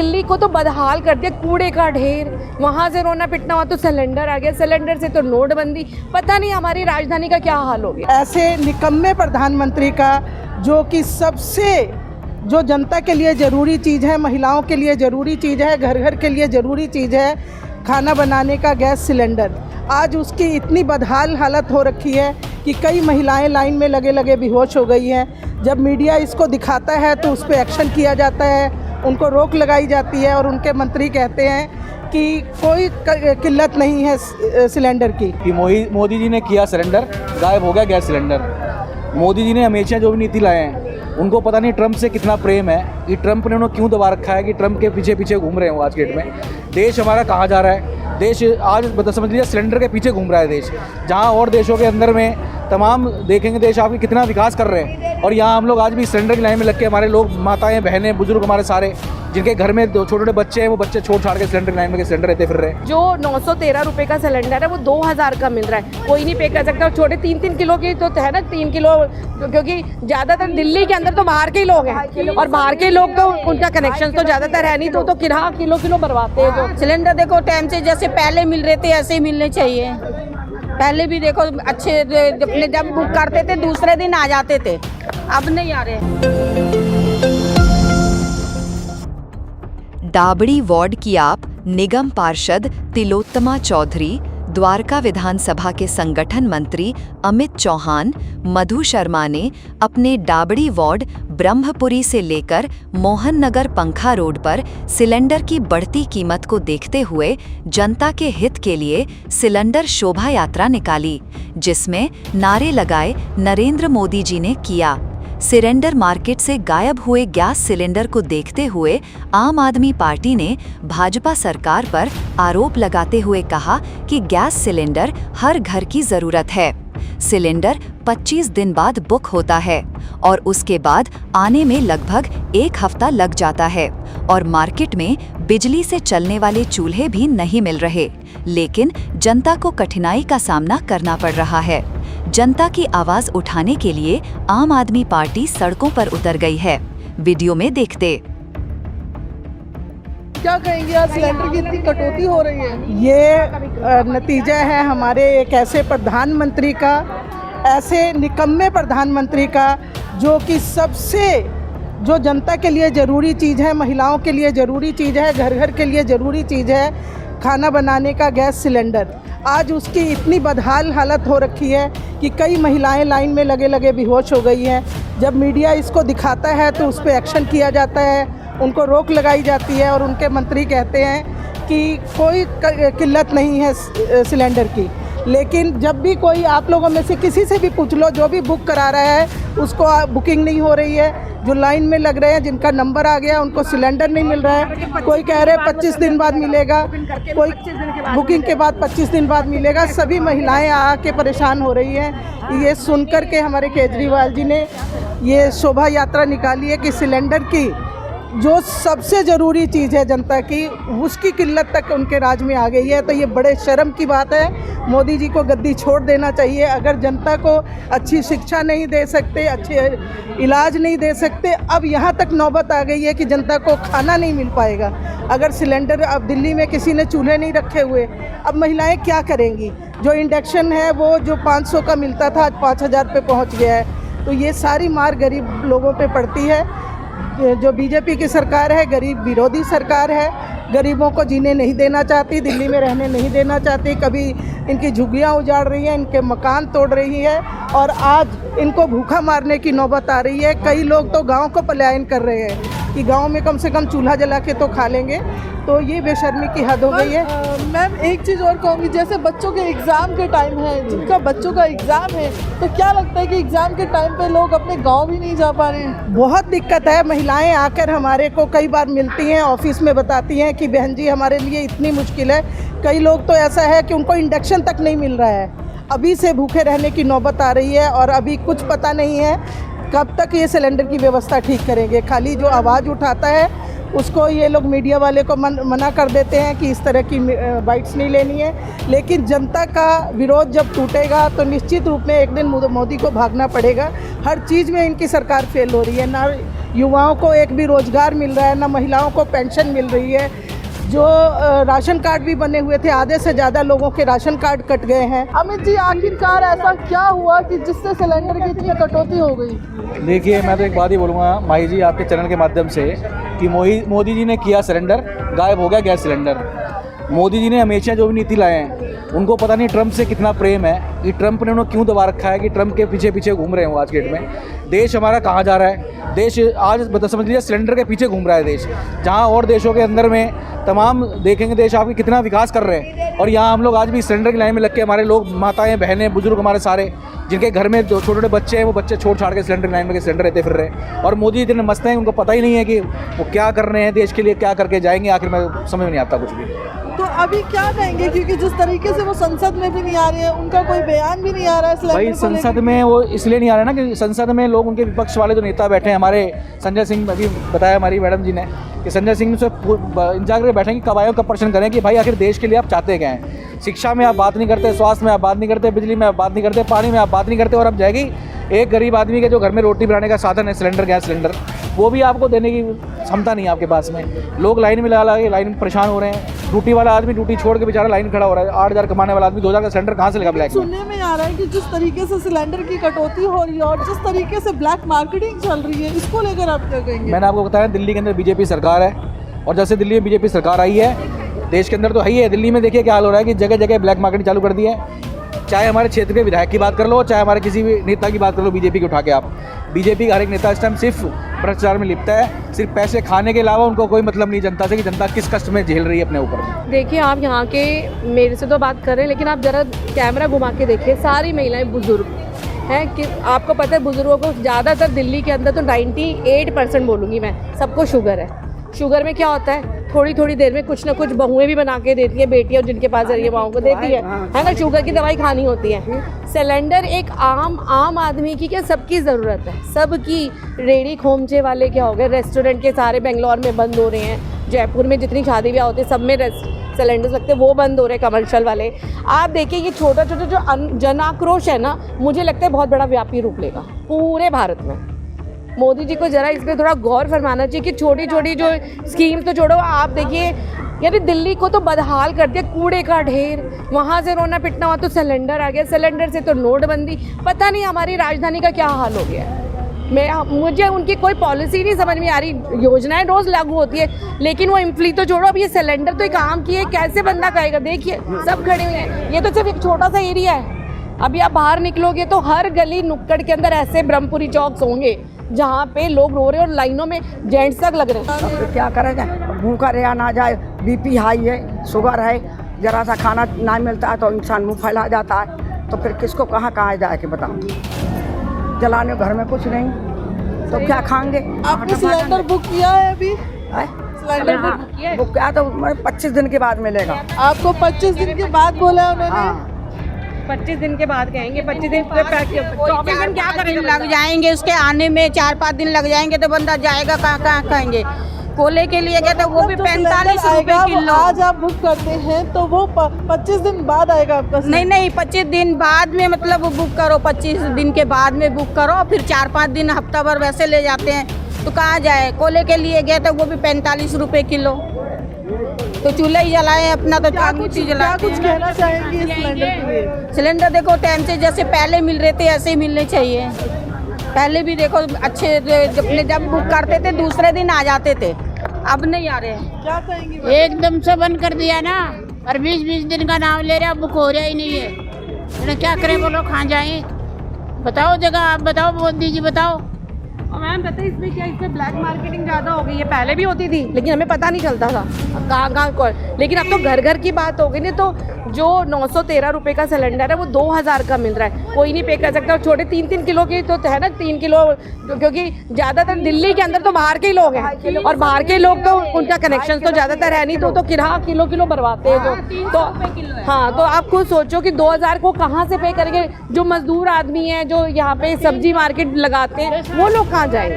दिल्ली को तो बदहाल कर दिया, कूड़े का ढेर, वहाँ से रोना पिटना हुआ तो सिलेंडर आ गया, सिलेंडर से तो नोटबंदी, पता नहीं हमारी राजधानी का क्या हाल हो गया। ऐसे निकम्मे प्रधानमंत्री का, जो कि सबसे जो जनता के लिए ज़रूरी चीज़ है, महिलाओं के लिए ज़रूरी चीज़ है, घर घर के लिए ज़रूरी चीज़ है, खाना बनाने का गैस सिलेंडर, आज उसकी इतनी बदहाल हालत हो रखी है कि कई महिलाएं लाइन में लगे लगे बेहोश हो गई हैं। जब मीडिया इसको दिखाता है तो उस पर एक्शन किया जाता है, उनको रोक लगाई जाती है और उनके मंत्री कहते हैं कि कोई किल्लत नहीं है सिलेंडर की। कि मोदी जी ने किया, सिलेंडर गायब हो गया, गैस सिलेंडर। मोदी जी ने हमेशा जो भी नीति लाए हैं, उनको पता नहीं ट्रंप से कितना प्रेम है कि ट्रंप ने उन्हें क्यों दबा रखा है कि ट्रंप के पीछे पीछे घूम रहे हो आज के डेट में। देश हमारा कहाँ जा रहा है? देश आज समझ लीजिए सिलेंडर के पीछे घूम रहा है देश। जहाँ और देशों के अंदर में तमाम देखेंगे देश आपके कितना विकास कर रहे हैं, और यहाँ हम लोग आज भी सिलेंडर की लाइन में लग के, हमारे लोग, माताएं, बहनें, बुजुर्ग हमारे सारे, जिनके घर में छोटे छोटे बच्चे हैं, वो बच्चे छोड़ छाड़ के सिलेंडर की लाइन में सिलेंडर रहते फिर रहे हैं। जो 913 रुपये का सिलेंडर है वो 2000 का मिल रहा है, कोई नहीं पे कर सकता। छोटे 3-3 किलो की तो है ना, 3 किलो, क्योंकि ज़्यादातर दिल्ली के अंदर तो बाहर के ही लोग हैं, और बाहर के लोग तो उनका कनेक्शन तो ज़्यादातर है नहीं, तो किराया किलो भरवाते हैं। जो सिलेंडर देखो टाइम से जैसे पहले मिल रहे थे ऐसे ही मिलने चाहिए। पहले भी देखो अच्छे, अपने जब बुक करते थे दूसरे दिन आ जाते थे, अब नहीं आ रहे। डाबड़ी वार्ड की आप निगम पार्षद तिलोत्तमा चौधरी, द्वारका विधानसभा के संगठन मंत्री अमित चौहान, मधु शर्मा ने अपने डाबड़ी वार्ड ब्रह्मपुरी से लेकर मोहन नगर पंखा रोड पर सिलेंडर की बढ़ती कीमत को देखते हुए जनता के हित के लिए सिलेंडर शोभा यात्रा निकाली, जिसमें नारे लगाए नरेंद्र मोदी जी ने किया। सिलेंडर मार्केट से गायब हुए गैस सिलेंडर को देखते हुए आम आदमी पार्टी ने भाजपा सरकार पर आरोप लगाते हुए कहा कि गैस सिलेंडर हर घर की जरूरत है। सिलेंडर 25 दिन बाद बुक होता है और उसके बाद आने में लगभग 1 हफ्ता लग जाता है, और मार्केट में बिजली से चलने वाले चूल्हे भी नहीं मिल रहे, लेकिन जनता को कठिनाई का सामना करना पड़ रहा है। जनता की आवाज उठाने के लिए आम आदमी पार्टी सड़कों पर उतर गई है। वीडियो में देखते। क्या कहेंगे, आज सिलेंडर की इतनी कटौती हो रही है? ये नतीजा है हमारे एक ऐसे प्रधानमंत्री का, ऐसे निकम्मे प्रधानमंत्री का, जो कि सबसे जो जनता के लिए ज़रूरी चीज़ है, महिलाओं के लिए ज़रूरी चीज़ है, घर घर के लिए ज़रूरी चीज़ है, खाना बनाने का गैस सिलेंडर, आज उसकी इतनी बदहाल हालत हो रखी है कि कई महिलाएं लाइन में लगे लगे बेहोश हो गई हैं। जब मीडिया इसको दिखाता है तो उस पर एक्शन किया जाता है, उनको रोक लगाई जाती है और उनके मंत्री कहते हैं कि कोई किल्लत नहीं है सिलेंडर की। लेकिन जब भी कोई आप लोगों में से किसी से भी पूछ लो, जो भी बुक करा रहा है उसको बुकिंग नहीं हो रही है, जो लाइन में लग रहे हैं जिनका नंबर आ गया उनको सिलेंडर नहीं मिल रहा है। कोई कह रहे 25 दिन बाद मिलेगा, कोई बुकिंग के बाद 25 दिन बाद मिलेगा। सभी महिलाएं आके परेशान हो रही हैं। ये सुनकर के हमारे केजरीवाल जी ने ये शोभा यात्रा निकाली है कि सिलेंडर की जो सबसे ज़रूरी चीज़ है जनता की, उसकी किल्लत तक उनके राज में आ गई है। तो ये बड़े शर्म की बात है। मोदी जी को गद्दी छोड़ देना चाहिए। अगर जनता को अच्छी शिक्षा नहीं दे सकते, अच्छे इलाज नहीं दे सकते, अब यहाँ तक नौबत आ गई है कि जनता को खाना नहीं मिल पाएगा। अगर सिलेंडर, अब दिल्ली में किसी ने चूल्हे नहीं रखे हुए, अब महिलाएं क्या करेंगी? जो इंडक्शन है वो जो 500 का मिलता था आज 5000 पे पहुँच गया है। तो ये सारी मार गरीब लोगों पे पड़ती है। जो बीजेपी की सरकार है, गरीब विरोधी सरकार है, गरीबों को जीने नहीं देना चाहती, दिल्ली में रहने नहीं देना चाहती। कभी इनकी झुग्गियाँ उजाड़ रही हैं, इनके मकान तोड़ रही है, और आज इनको भूखा मारने की नौबत आ रही है। कई लोग तो गांव को पलायन कर रहे हैं कि गांव में कम से कम चूल्हा जला के तो खा लेंगे। तो ये बेशर्मी की हद हो गई है। मैम एक चीज़ और कहूँगी, जैसे बच्चों के एग्ज़ाम के टाइम है, जिनका बच्चों का एग्ज़ाम है, तो क्या लगता है कि एग्ज़ाम के टाइम पे लोग अपने गांव भी नहीं जा पा रहे हैं? बहुत दिक्कत है। महिलाएं आकर हमारे को कई बार मिलती हैं, ऑफिस में बताती हैं कि बहन जी हमारे लिए इतनी मुश्किल है। कई लोग तो ऐसा है कि उनको इंडक्शन तक नहीं मिल रहा है, अभी से भूखे रहने की नौबत आ रही है, और अभी कुछ पता नहीं है कब तक ये सिलेंडर की व्यवस्था ठीक करेंगे। खाली जो आवाज़ उठाता है उसको ये लोग मीडिया वाले को मना कर देते हैं कि इस तरह की बाइट्स नहीं लेनी है। लेकिन जनता का विरोध जब टूटेगा तो निश्चित रूप में एक दिन मोदी को भागना पड़ेगा। हर चीज़ में इनकी सरकार फेल हो रही है। ना युवाओं को एक भी रोजगार मिल रहा है, ना महिलाओं को पेंशन मिल रही है। जो राशन कार्ड भी बने हुए थे, आधे से ज़्यादा लोगों के राशन कार्ड कट गए हैं। अमित जी, आखिरकार ऐसा क्या हुआ कि जिससे सिलेंडर की इतनी कटौती हो गई? देखिए, मैं तो एक बात ही बोलूँगा माही जी आपके चैनल के माध्यम से कि मोदी जी ने किया सरेंडर, गायब हो गया गैस सिलेंडर। मोदी जी ने हमेशा जो भी नीति लाए हैं, उनको पता नहीं ट्रम्प से कितना प्रेम है कि ट्रम्प ने उन्हें क्यों दबा रखा है कि ट्रम्प के पीछे पीछे घूम रहे हैं वो आज के डेट में। देश हमारा कहाँ जा रहा है? देश आज समझ लीजिए सिलेंडर के पीछे घूम रहा है देश। जहाँ और देशों के अंदर में तमाम देखेंगे देश आपकी कितना विकास कर रहे हैं, और यहाँ हम लोग आज भी सिलेंडर की लाइन में लग के हमारे लोग, माताएं, बहनें, बुजुर्ग हमारे सारे, जिनके घर में जो छोटे छोटे बच्चे हैं, वो बच्चे छोड़ छाड़ के सिलेंडर की लाइन में सिलेंडर रहते फिर रहे हैं। और मोदी इतने मस्त हैं, उनको पता ही नहीं है कि वो क्या कर रहे हैं, देश के लिए क्या करके जाएंगे। आखिर में समझ में नहीं आता कुछ भी। तो अभी क्या कहेंगे, क्योंकि जिस तरीके से वो संसद में भी नहीं आ रहे हैं, उनका कोई बयान भी नहीं आ रहा है सिलेंडर भाई को संसद में वो इसलिए नहीं आ रहे ना कि संसद में लोग, उनके विपक्ष वाले जो नेता बैठे हैं, हमारे संजय सिंह, अभी बताया हमारी मैडम जी ने कि संजय सिंह से इंतजार करके बैठे हैं कि कब आए, कब प्रश्न करें कि भाई आखिर देश के लिए आप चाहते क्या हैं। शिक्षा में आप बात नहीं करते, स्वास्थ्य में आप बात नहीं करते, बिजली में आप बात नहीं करते, पानी में आप बात नहीं करते, और अब जाएगी एक गरीब आदमी के जो घर में रोटी बनाने का साधन है सिलेंडर, गैस सिलेंडर, वो भी आपको देने की क्षमता नहीं है आपके पास में। लोग लाइन में लगा के लाइन में परेशान हो रहे हैं। ड्यूटी वाला आदमी ड्यूटी छोड़ के बेचारा लाइन खड़ा हो रहा है। 8,000 कमाने वाला आदमी 2,000 का सिलेंडर कहाँ से लेगा ब्लैक में? सुनने में आ रहा है कि जिस तरीके से सिलेंडर की कटौती हो रही है और जिस तरीके से ब्लैक मार्केटिंग चल रही है, इसको लेकर आप क्या कहेंगे? मैंने आपको बताया दिल्ली के अंदर बीजेपी सरकार है, और जैसे दिल्ली में बीजेपी सरकार आई है, देश के अंदर तो है ही है, दिल्ली में देखिए क्या हाल हो रहा है कि जगह जगह ब्लैक मार्केटिंग चालू कर दी है। चाहे हमारे क्षेत्र के विधायक की बात कर लो, चाहे हमारे किसी भी नेता की बात कर लो, बीजेपी की उठा के आप, बीजेपी का हर एक नेता इस टाइम सिर्फ भ्रष्टाचार में लिपटा है। सिर्फ पैसे खाने के अलावा उनको कोई मतलब नहीं जनता से कि जनता किस कष्ट में झेल रही है अपने ऊपर। देखिए, आप यहाँ के मेरे से तो बात कर रहे हैं, लेकिन आप जरा कैमरा घुमा के देखिए, सारी महिलाएं बुजुर्ग हैं। कि आपको पता है बुजुर्गों को ज़्यादातर दिल्ली के अंदर तो 98% बोलूँगी मैं, सबको शुगर है। शुगर में क्या होता है, थोड़ी थोड़ी देर में कुछ ना कुछ बहुएं भी बना के देती है बेटियां, जिनके पास है माओं को देती है ना, शुगर की दवाई खानी होती है। सिलेंडर एक आम आदमी की क्या, सबकी ज़रूरत है, सबकी। रेडी खोमचे वाले क्या हो गए, रेस्टोरेंट के सारे बेंगलोर में बंद हो रहे हैं, जयपुर में जितनी शादी ब्याह होते हैं सब में सिलेंडर्स लगते हैं, वो बंद हो रहे हैं, कमर्शियल वाले। आप देखिए ये छोटा छोटा जो जन आक्रोश है ना, मुझे लगता है बहुत बड़ा व्यापी रूप लेगा पूरे भारत में। मोदी जी को ज़रा इस पर थोड़ा गौर फरमाना चाहिए कि छोटी छोटी जो स्कीम तो छोड़ो, आप देखिए यानी दिल्ली को तो बदहाल कर दिया, कूड़े का ढेर, वहाँ से रोना पिटना हुआ तो सिलेंडर आ गया, सिलेंडर से तो नोटबंदी, पता नहीं हमारी राजधानी का क्या हाल हो गया है। मुझे उनकी कोई पॉलिसी नहीं समझ में आ रही। योजनाएं रोज़ लागू होती है, लेकिन वो इम्फ्ली तो छोड़ो, अब ये सिलेंडर तो एक काम की है, कैसे बंदा कहेगा? देखिए सब खड़े हुए हैं, ये तो सिर्फ एक छोटा सा एरिया है। अभी आप बाहर निकलोगे तो हर गली नुक्कड़ के अंदर ऐसे ब्रह्मपुरी चौक होंगे जहाँ पे लोग रो रहे हैं और लाइनों में जेंट्स तक लग रहे हैं। अब क्या करेगा, भूखा रहा ना जाए, बीपी हाई है, शुगर है, जरा सा खाना ना मिलता है तो इंसान मुंह फैला जाता है, तो फिर किसको कहाँ जाए के बताओ? जलाने घर में कुछ नहीं तो क्या खाएंगे? आपने सिलेंडर बुक किया है अभी? सिलेंडर बुक किया तो 25 दिन के बाद मिलेगा। आपको 25 दिन के बाद बोला है उन्होंने? हाँ। 25 दिन के बाद कहेंगे, 25 दिन 24 दिन क्या करेंगे? लग जाएंगे उसके आने में, 4-5 दिन लग जाएंगे तो बंदा जाएगा कहाँ कहेंगे? कोले के लिए गए तो वो भी 45 रुपए किलो। आज आप बुक करते हैं तो वो 25 दिन बाद आएगा आपका? नहीं 25 दिन बाद में मतलब बुक करो, 25 दिन के बाद में बुक करो, फिर 4-5 दिन हफ्ता भर वैसे ले जाते हैं तो कहाँ जाए? कोले के लिए गए तो वो भी 45 रुपए किलो, तो चूल्हा ही जलाए अपना, तो क्या कुछ कहना चाहेंगे सिलेंडर के लिए? सिलेंडर देखो टाइम से जैसे पहले मिल रहे थे ऐसे ही मिलने चाहिए। पहले भी देखो अच्छे अपने जब बुक करते थे दूसरे दिन आ जाते थे, अब नहीं आ रहे हैं। क्या कहेंगे? एकदम से बंद कर दिया ना, और 20-20 दिन का नाम ले रहे हैं, बुक हो रहा ही नहीं है। तो क्या करें बोलो, कहाँ जाएं? बताओ जगह, आप बताओ, मोदी जी बताओ। और मैम पता है इसमें क्या, इसमें ब्लैक मार्केटिंग ज़्यादा हो गई है। पहले भी होती थी लेकिन हमें पता नहीं चलता था कहाँ कौन, लेकिन अब तो घर घर की बात हो गई ना। तो जो 913 रुपये का सिलेंडर है वो 2000 का मिल रहा है, कोई नहीं पे कर सकता। और छोटे 3-3 किलो की तो है ना, 3 किलो, क्योंकि ज़्यादातर दिल्ली के अंदर तो बाहर के ही लोग हैं, और बाहर के लोग तो उनका कनेक्शन तो ज़्यादातर है नहीं, तो किराया किलो भरवाते हैं। तो हाँ, तो आप खुद सोचो कि 2000 को कहाँ से पे करेंगे? जो मजदूर आदमी है, जो यहाँ पे सब्जी मार्केट लगाते हैं, वो लोग कहाँ जाएंगे?